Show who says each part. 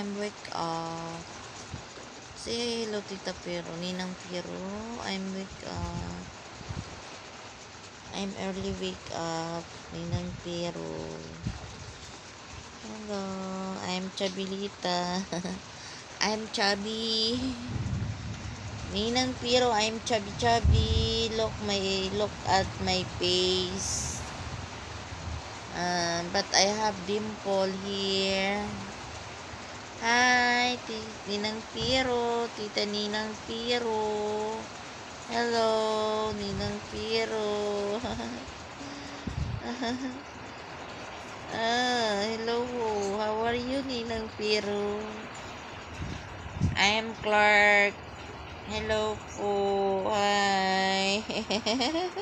Speaker 1: I'm wake up. Say hello, Tita Pero. Ninang Pero, I'm wake up. I'm early wake up. Ninang Pero. Hello, I'm Chabilita. I'm chubby. Ninang Pero, I'm chubby. Look at my face. But I have dimple here. Hi, Ninang Pero, Tita Ninang Pero. Hello, Ninang Pero. Hello. How are you, Ninang Pero? I'm Clark. Hello po. Hi.